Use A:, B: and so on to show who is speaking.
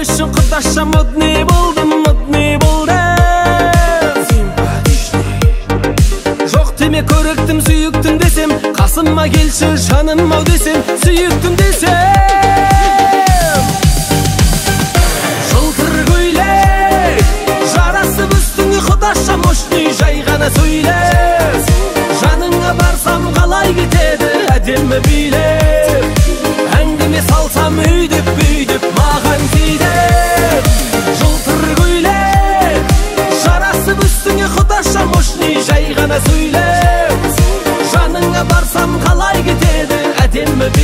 A: үшін құдаша модный болдым, модный болдым. Жоқ деме көріктім, сүйіктім десем, қасыма келші жаным ау десем, сүйіктім десем. Жылтыр көйлек жарасып үстіңе құдаша мощный, жай ғана сөйле. Жаныңа барсам қалай кетеді әдемі биле.